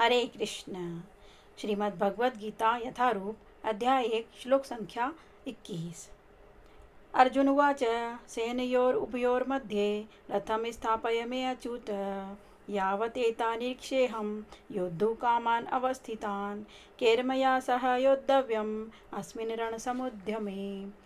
हरे कृष्ण। श्रीमद् भगवद गीता यथारूप अध्याय 1 श्लोक संख्या 21। अर्जुन उवाच सेनयोरुभयोर्मध्ये रथं स्थापय मे अच्युत यावदेतान् निरीक्षेऽहं योद्धुकामान् अवस्थितान् कैर्मया सह योद्धव्यम् अस्मिन् रणसमुद्यमे।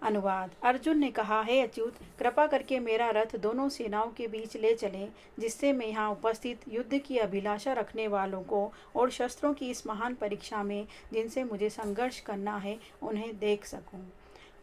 अनुवाद। अर्जुन ने कहा, हे अच्युत, कृपा करके मेरा रथ दोनों सेनाओं के बीच ले चले, जिससे मैं यहाँ उपस्थित युद्ध की अभिलाषा रखने वालों को और शस्त्रों की इस महान परीक्षा में जिनसे मुझे संघर्ष करना है उन्हें देख सकूं।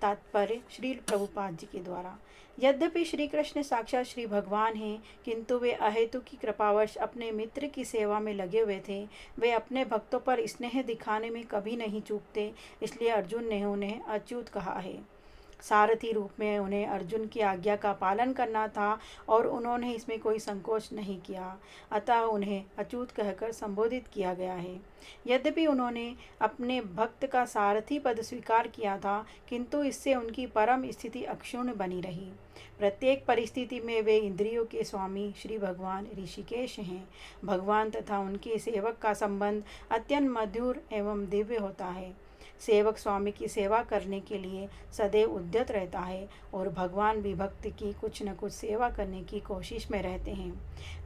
तात्पर्य श्री प्रभुपाद जी के द्वारा। यद्यपि श्री कृष्ण साक्षात श्री भगवान हैं, किंतु वे अहेतु की कृपावश अपने मित्र की सेवा में लगे हुए थे। वे अपने भक्तों पर स्नेह दिखाने में कभी नहीं चूकते, इसलिए अर्जुन ने उन्हें अच्युत कहा है। सारथी रूप में उन्हें अर्जुन की आज्ञा का पालन करना था और उन्होंने इसमें कोई संकोच नहीं किया, अतः उन्हें अच्युत कहकर संबोधित किया गया है। यद्यपि उन्होंने अपने भक्त का सारथी पद स्वीकार किया था, किंतु इससे उनकी परम स्थिति अक्षुण्ण बनी रही। प्रत्येक परिस्थिति में वे इंद्रियों के स्वामी श्री भगवान ऋषिकेश हैं। भगवान तथा उनके सेवक का संबंध अत्यंत मधुर एवं दिव्य होता है। सेवक स्वामी की सेवा करने के लिए सदैव उद्यत रहता है और भगवान भी भक्त की कुछ न कुछ सेवा करने की कोशिश में रहते हैं।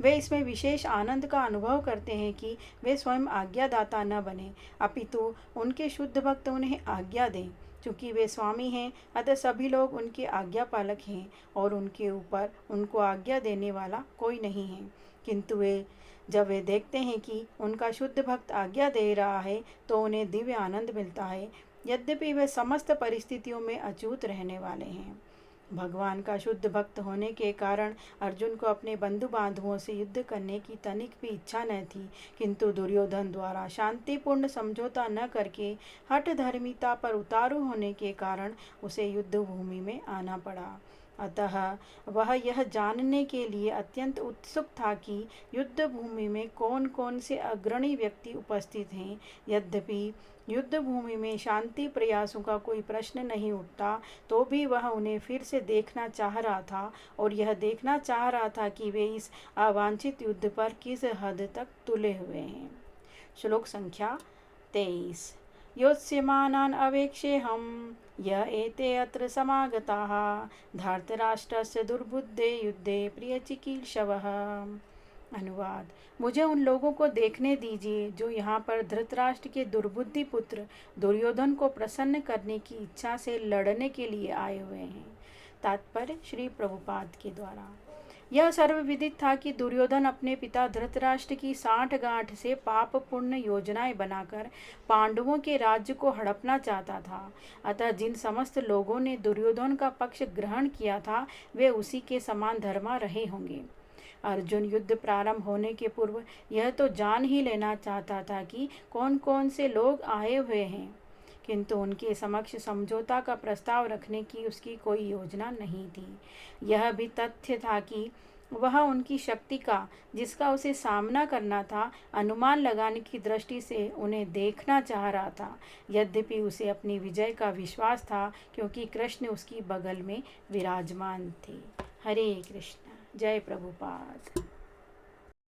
वे इसमें विशेष आनंद का अनुभव करते हैं कि वे स्वयं आज्ञादाता न बने, अपितु उनके शुद्ध भक्त उन्हें आज्ञा दें। चूँकि वे स्वामी हैं, अतः सभी लोग उनके आज्ञा पालक हैं और उनके ऊपर उनको आज्ञा देने वाला कोई नहीं है। किंतु जब वे देखते हैं कि उनका शुद्ध भक्त आज्ञा दे रहा है तो उन्हें दिव्य आनंद मिलता है, यद्यपि वे समस्त परिस्थितियों में अछूत रहने वाले हैं। भगवान का शुद्ध भक्त होने के कारण अर्जुन को अपने बंधु बांधवों से युद्ध करने की तनिक भी इच्छा न थी, किंतु दुर्योधन द्वारा शांतिपूर्ण समझौता न करके हठ धर्मिता पर उतारू होने के कारण उसे युद्ध भूमि में आना पड़ा। अतः वह यह जानने के लिए अत्यंत उत्सुक था कि युद्ध भूमि में कौन कौन से अग्रणी व्यक्ति उपस्थित हैं। यद्यपि युद्ध भूमि में शांति प्रयासों का कोई प्रश्न नहीं उठता, तो भी वह उन्हें फिर से देखना चाह रहा था और यह देखना चाह रहा था कि वे इस अवांछित युद्ध पर किस हद तक तुले हुए हैं। श्लोक संख्या 23। योत्स्यमानान् अवेक्षेऽहं य एते अत्र समागताः धार्तराष्ट्रस्य दुर्बुद्धे युद्धे प्रियचिकीर्षवः। अनुवाद। मुझे उन लोगों को देखने दीजिए जो यहाँ पर धृतराष्ट्र के दुर्बुद्धि पुत्र दुर्योधन को प्रसन्न करने की इच्छा से लड़ने के लिए आए हुए हैं। तात्पर्य श्री प्रभुपाद के द्वारा। यह सर्वविदित था कि दुर्योधन अपने पिता धृतराष्ट्र की साठगांठ से पाप पुण्य योजनाएं बनाकर पांडवों के राज्य को हड़पना चाहता था। अतः जिन समस्त लोगों ने दुर्योधन का पक्ष ग्रहण किया था, वे उसी के समान धर्मा रहे होंगे। अर्जुन युद्ध प्रारंभ होने के पूर्व यह तो जान ही लेना चाहता था कि कौन कौन से लोग आए हुए हैं, किंतु उनके समक्ष समझौता का प्रस्ताव रखने की उसकी कोई योजना नहीं थी। यह भी तथ्य था कि वह उनकी शक्ति का, जिसका उसे सामना करना था, अनुमान लगाने की दृष्टि से उन्हें देखना चाह रहा था। यद्यपि उसे अपनी विजय का विश्वास था, क्योंकि कृष्ण उसकी बगल में विराजमान थे। हरे कृष्ण। जय प्रभुपाद।